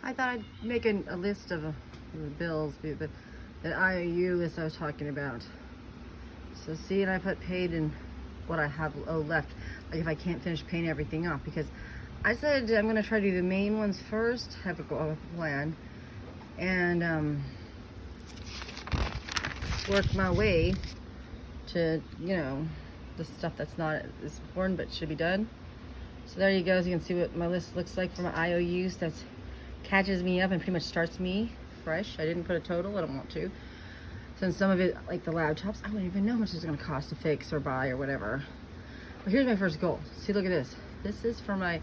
I thought I'd make a list of the bills, the IOU list I was talking about. So see, and I put paid in what I have left, like if I can't finish paying everything off, because I said I'm gonna try to do the main ones first, have a plan, and work my way to, you know, the stuff that's not as important but should be done. So there you go. So you can see what my list looks like for my IOUs. That catches me up and pretty much starts me fresh. I didn't put a total. I don't want to. Since some of it, like the laptops, I wouldn't even know how much it's going to cost to fix or buy or whatever. But here's my first goal. See, look at this. This is for my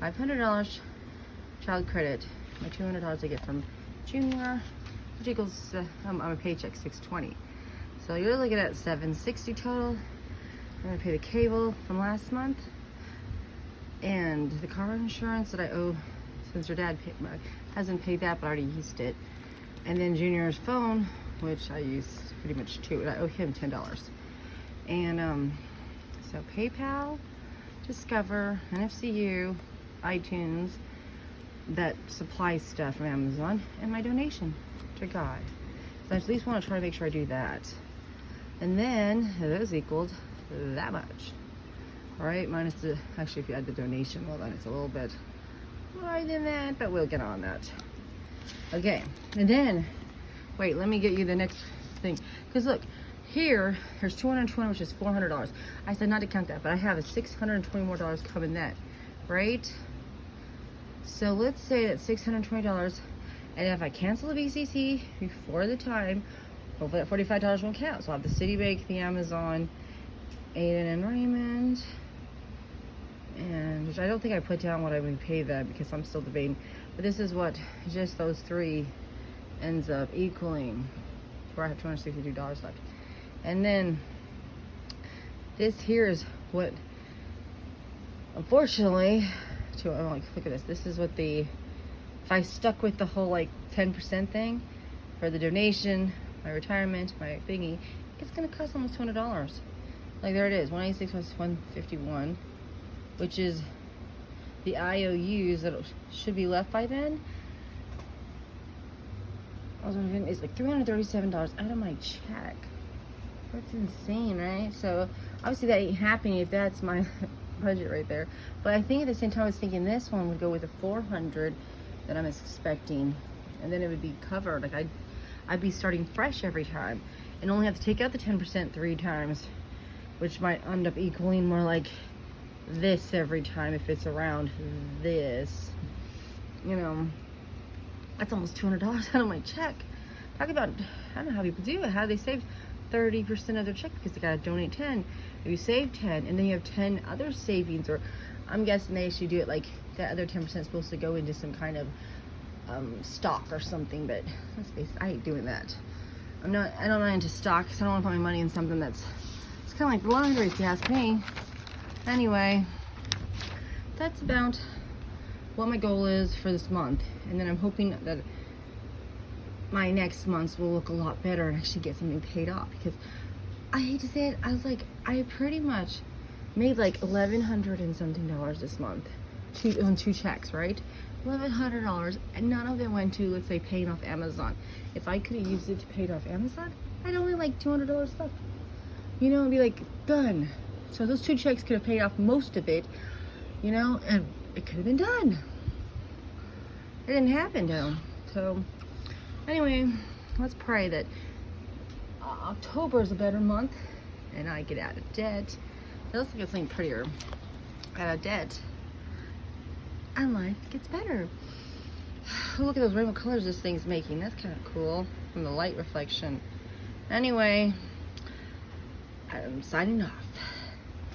$500 child credit. My $200 I get from Junior, which equals I'm a paycheck $620. So you're looking at $760 total. I'm going to pay the cable from last month and the car insurance that I owe since your dad hasn't paid that, but I already used it. And then Junior's phone, which I use pretty much too, and I owe him $10. And so PayPal, Discover, NFCU, iTunes, that supply stuff from Amazon, and my donation to God. So I at least want to try to make sure I do that. And then those equaled that much. All right, minus the, actually if you add the donation, well then it's a little bit more than that, but we'll get on that. Okay, and then, wait, let me get you the next thing. Because look, here's 220, which is $400. I said not to count that, but I have a $620 more coming that, right? So let's say that $620, and if I cancel the VCC before the time, hopefully that $45 won't count. So I'll have the Citibank, the Amazon, Aiden and Raymond, and which I don't think I put down what I would pay them because I'm still debating. But this is what just those three ends up equaling, where I have $262 left. And then this here is what, unfortunately, look at this. This is what if I stuck with the whole like 10% thing for the donation, my retirement, my thingy, it's gonna cost almost $200. Like there it is, 186 plus 151, which is the IOUs that should be left by then. It's like $337 out of my check. That's insane, right? So obviously that ain't happening if that's my budget right there. But I think at the same time I was thinking this one would go with the 400 that I'm expecting, and then it would be covered. Like I'd be starting fresh every time and only have to take out the 10% 3 times, which might end up equaling more like this every time if it's around this. You know, that's almost $200 out of my check. Talk about, I don't know how people do it. How do they save 30% of their check? Because they gotta donate 10. If you save 10 and then you have 10 other savings, or I'm guessing they should do it like that other 10% is supposed to go into some kind of stock or something, but let's face it, I hate doing that. I'm not into stocks. I don't want to put my money in something it's kind of like the laundry, if you ask me. Anyway, that's about what my goal is for this month, and then I'm hoping that my next months will look a lot better and actually get something paid off, because I hate to say it, I was like, I pretty much made like $1,100 and something this month on 2 checks, right? $1,100, and none of it went to, let's say, paying off Amazon. If I could have used it to pay off Amazon, I'd only like $200 left. You know, and be like, done. So those 2 checks could have paid off most of it, you know, and it could have been done. It didn't happen though. So anyway, let's pray that October is a better month and I get out of debt. It looks like it's something prettier. Out of debt. And life gets better. Look at those rainbow colors this thing's making. That's kind of cool from the light reflection. Anyway, I'm signing off.